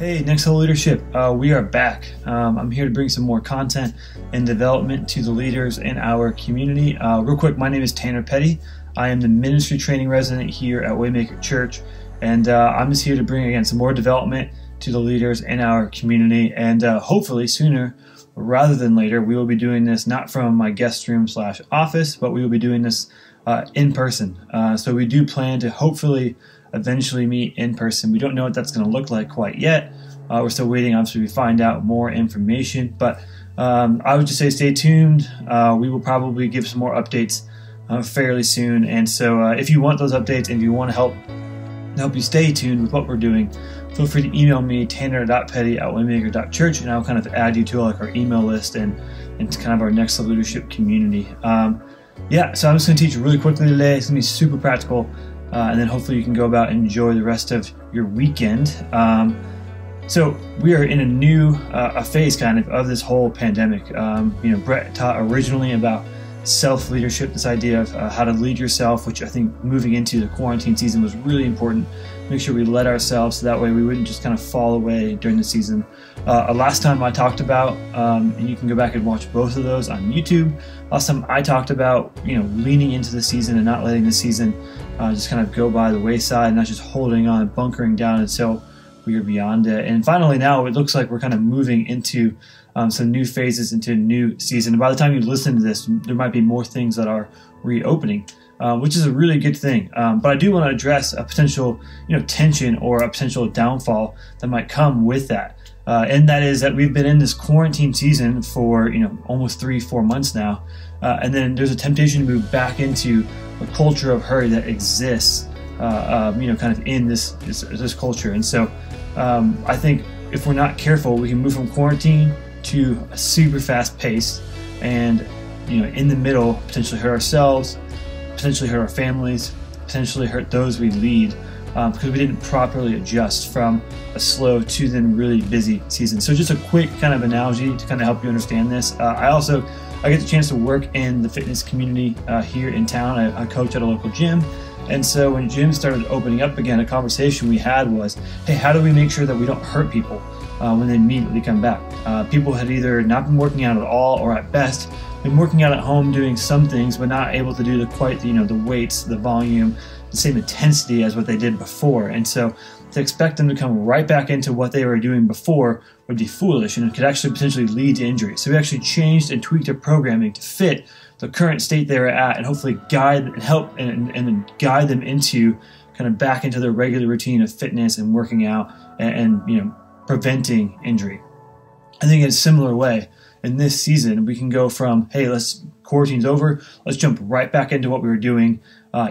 Hey, Next Level Leadership, we are back. I'm here to bring some more content and development to the leaders in our community. Real quick, my name is Tanner Petty. I am the ministry training resident here at Waymaker.Church, and I'm just here to bring, again, some more development to the leaders in our community. And hopefully sooner rather than later, we will be doing this not from my guest room / office, but we will be doing this in person. So we do plan to hopefully eventually meet in person. We don't know what that's going to look like quite yet. We're still waiting, obviously, to find out more information. But I would just say stay tuned. We will probably give some more updates fairly soon. And so if you want those updates and if you want to help you stay tuned with what we're doing, feel free to email me, tanner.petty@Waymaker.Church, and I'll kind of add you to our email list and to kind of our Next Level Leadership community. So I'm just going to teach really quickly today. It's going to be super practical. And then hopefully you can go about and enjoy the rest of your weekend. So we are in a new phase kind of this whole pandemic. Brett taught originally about self-leadership, this idea of how to lead yourself, which I think moving into the quarantine season was really important. Make sure we led ourselves so that way we wouldn't just kind of fall away during the season. Last time I talked about, and you can go back and watch both of those on YouTube. Last time I talked about, leaning into the season and not letting the season just kind of go by the wayside, not just holding on, bunkering down until we are beyond it. And finally, now it looks like we're kind of moving into some new phases, into a new season. And by the time you listen to this, there might be more things that are reopening, which is a really good thing. But I do want to address a potential, tension or a potential downfall that might come with that. And that is that we've been in this quarantine season for, almost 3-4 months now. And then there's a temptation to move back into a culture of hurry that exists, kind of in this culture. And so I think if we're not careful, we can move from quarantine to a super fast pace and, in the middle, potentially hurt ourselves, potentially hurt our families, potentially hurt those we lead, because we didn't properly adjust from a slow to then really busy season. So just a quick kind of analogy to kind of help you understand this. I get the chance to work in the fitness community here in town. I coach at a local gym. And so when gyms started opening up again, a conversation we had was, hey, how do we make sure that we don't hurt people when they immediately come back? People had either not been working out at all or at best been working out at home doing some things but not able to do the weights, the volume, the same intensity as what they did before. And so to expect them to come right back into what they were doing before would be foolish, and it could actually potentially lead to injury. So we actually changed and tweaked our programming to fit the current state they were at and hopefully guide and help and guide them into kind of back into their regular routine of fitness and working out and preventing injury. I think in a similar way, in this season, we can go from, hey, quarantine's over, let's jump right back into what we were doing.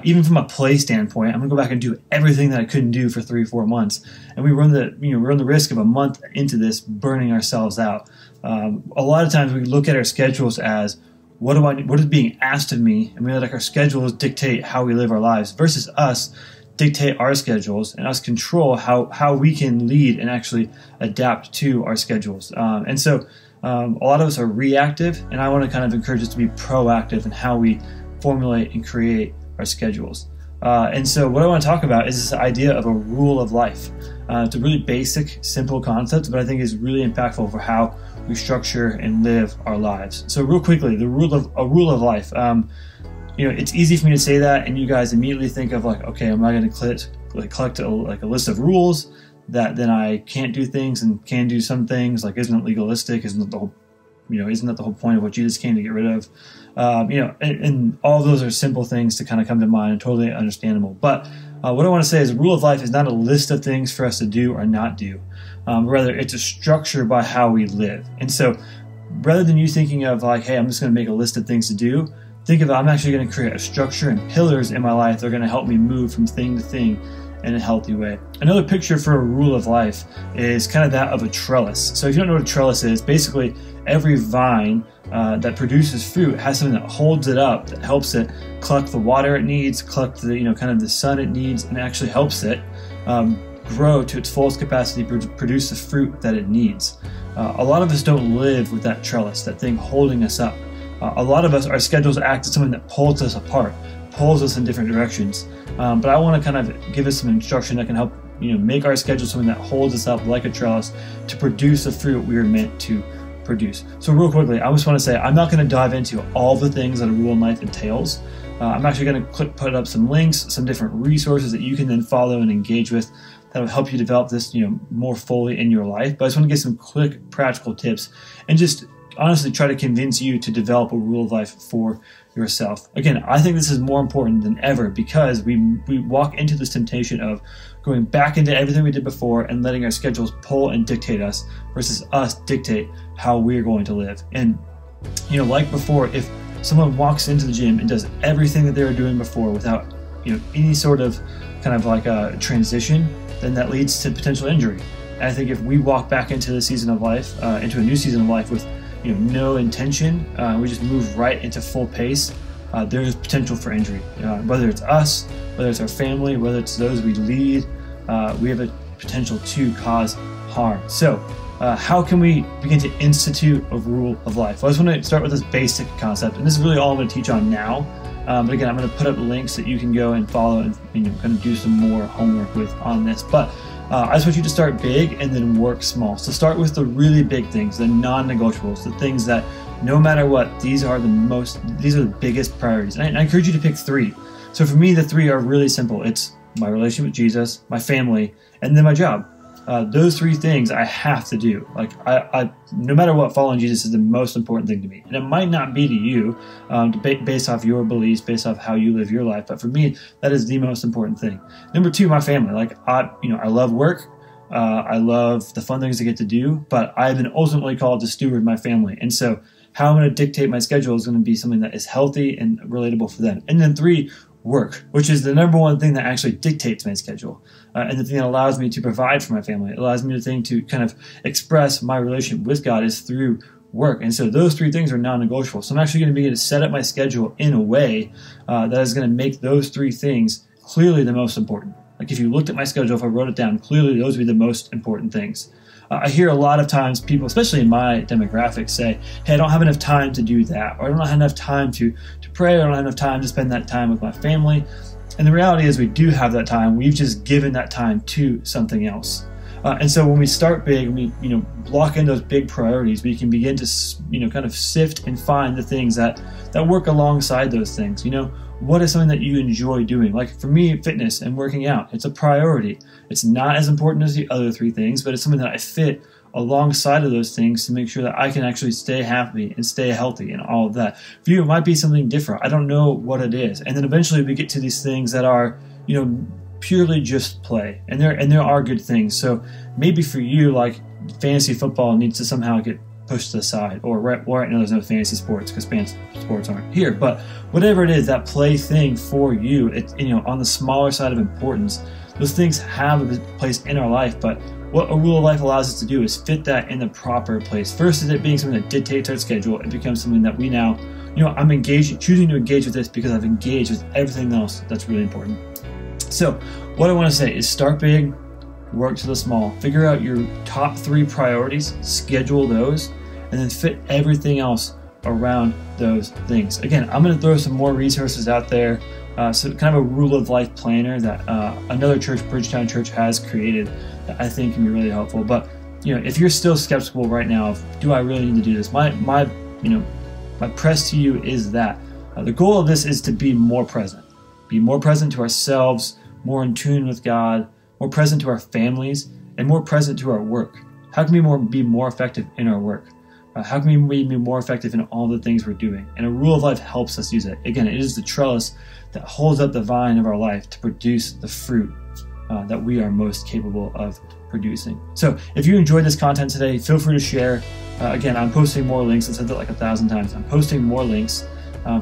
Even from a play standpoint, I'm gonna go back and do everything that I couldn't do for 3-4 months. And we run the risk of a month into this burning ourselves out. A lot of times we look at our schedules as, what is being asked of me? And we let our schedules dictate how we live our lives versus us dictate our schedules and us control how we can lead and actually adapt to our schedules. And so a lot of us are reactive, and I want to kind of encourage us to be proactive in how we formulate and create our schedules. And so what I want to talk about is this idea of a rule of life. It's a really basic, simple concept, but I think is really impactful for how we structure and live our lives. So real quickly, a rule of life. It's easy for me to say that, and you guys immediately think of like, okay, am I going to collect a list of rules that then I can't do things and can do some things? Like, isn't it legalistic? Isn't that the whole point of what Jesus came to get rid of? And all of those are simple things to kind of come to mind and totally understandable. But what I want to say is, a rule of life is not a list of things for us to do or not do. Rather, it's a structure by how we live. And so rather than you thinking of like, hey, I'm just going to make a list of things to do, think of, I'm actually going to create a structure and pillars in my life that are going to help me move from thing to thing in a healthy way. Another picture for a rule of life is kind of that of a trellis. So if you don't know what a trellis is, basically every vine that produces fruit has something that holds it up, that helps it collect the water it needs, collect the kind of the sun it needs, and actually helps it grow to its fullest capacity to produce the fruit that it needs. A lot of us don't live with that trellis, that thing holding us up. A lot of us, our schedules act as something that pulls us apart, pulls us in different directions. But I want to kind of give us some instruction that can help make our schedule something that holds us up like a trellis to produce the fruit we are meant to produce. So real quickly, I just want to say I'm not going to dive into all the things that a rule in life entails. I'm actually going to put up some links, some different resources that you can then follow and engage with that will help you develop this more fully in your life. But I just want to give some quick practical tips and just honestly try to convince you to develop a rule of life for yourself. Again, I think this is more important than ever because we walk into this temptation of going back into everything we did before and letting our schedules pull and dictate us versus us dictate how we're going to live. And like before, if someone walks into the gym and does everything that they were doing before without any sort of kind of like a transition, then that leads to potential injury. And I think if we walk back into the season of life, into a new season of life with no intention, we just move right into full pace, there's potential for injury. Whether it's us, whether it's our family, whether it's those we lead, we have a potential to cause harm. So how can we begin to institute a rule of life? Well, I just want to start with this basic concept, and this is really all I'm going to teach on now. But again, I'm going to put up links that you can go and follow and kind of do some more homework with on this. But I just want you to start big and then work small. So start with the really big things, the non-negotiables, the things that no matter what, these are the biggest priorities. And I encourage you to pick 3. So for me, the 3 are really simple. It's my relationship with Jesus, my family, and then my job. Those 3 things I have to do. Like I no matter what, following Jesus is the most important thing to me. And it might not be to you, based off your beliefs, based off how you live your life. But for me, that is the most important thing. Number 2, my family. Like I love work. I love the fun things I get to do, but I've been ultimately called to steward my family. And so how I'm going to dictate my schedule is going to be something that is healthy and relatable for them. And then 3, work, which is the number one thing that actually dictates my schedule, and the thing that allows me to provide for my family. It allows me to kind of express my relationship with God is through work. And so those 3 things are non-negotiable. So I'm actually going to begin to set up my schedule in a way that is going to make those 3 things clearly the most important. Like if you looked at my schedule, if I wrote it down, clearly those would be the most important things. I hear a lot of times people, especially in my demographic, say, hey, I don't have enough time to do that, or I don't have enough time to pray, or I don't have enough time to spend that time with my family. And the reality is we do have that time. We've just given that time to something else. And so when we start big and we block in those big priorities, we can begin to kind of sift and find the things that work alongside those things. What is something that you enjoy doing? Like for me, fitness and working out, it's a priority. It's not as important as the other 3 things, but it's something that I fit alongside of those things to make sure that I can actually stay happy and stay healthy and all of that. For you, it might be something different. I don't know what it is. And then eventually we get to these things that are, purely just play. And there are good things. So maybe for you, like fantasy football needs to somehow get pushed to the side, or right now there's no fantasy sports because fantasy sports aren't here. But whatever it is, that play thing for you, it's on the smaller side of importance. Those things have a place in our life, but what a rule of life allows us to do is fit that in the proper place. First, is it being something that dictates our schedule. It becomes something that we now, I'm choosing to engage with this because I've engaged with everything else that's really important. So what I want to say is start big, work to the small. Figure out your top 3 priorities, schedule those, and then fit everything else around those things. Again, I'm going to throw some more resources out there. So kind of a rule of life planner that another church, Bridgetown Church, has created that I think can be really helpful. But if you're still skeptical right now of, do I really need to do this? My press to you is that the goal of this is to be more present. Be more present to ourselves, more in tune with God, more present to our families, and more present to our work. How can we be more effective in our work? How can we be more effective in all the things we're doing? And a rule of life helps us use it. Again, it is the trellis that holds up the vine of our life to produce the fruit that we are most capable of producing. So if you enjoyed this content today, feel free to share. Again, I'm posting more links. I said that like 1,000 times. I'm posting more links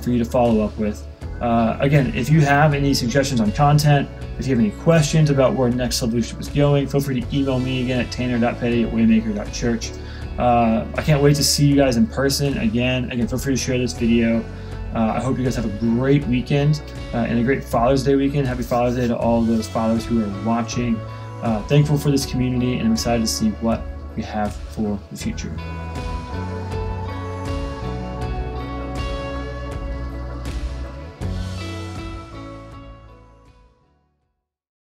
for you to follow up with. Again, if you have any suggestions on content, if you have any questions about where Next Leadership is going, feel free to email me again at tanner.petty@Waymaker.Church. I can't wait to see you guys in person again. Feel free to share this video. I hope you guys have a great weekend and a great Father's Day weekend. Happy Father's Day to all those fathers who are watching. Thankful for this community, and I'm excited to see what we have for the future.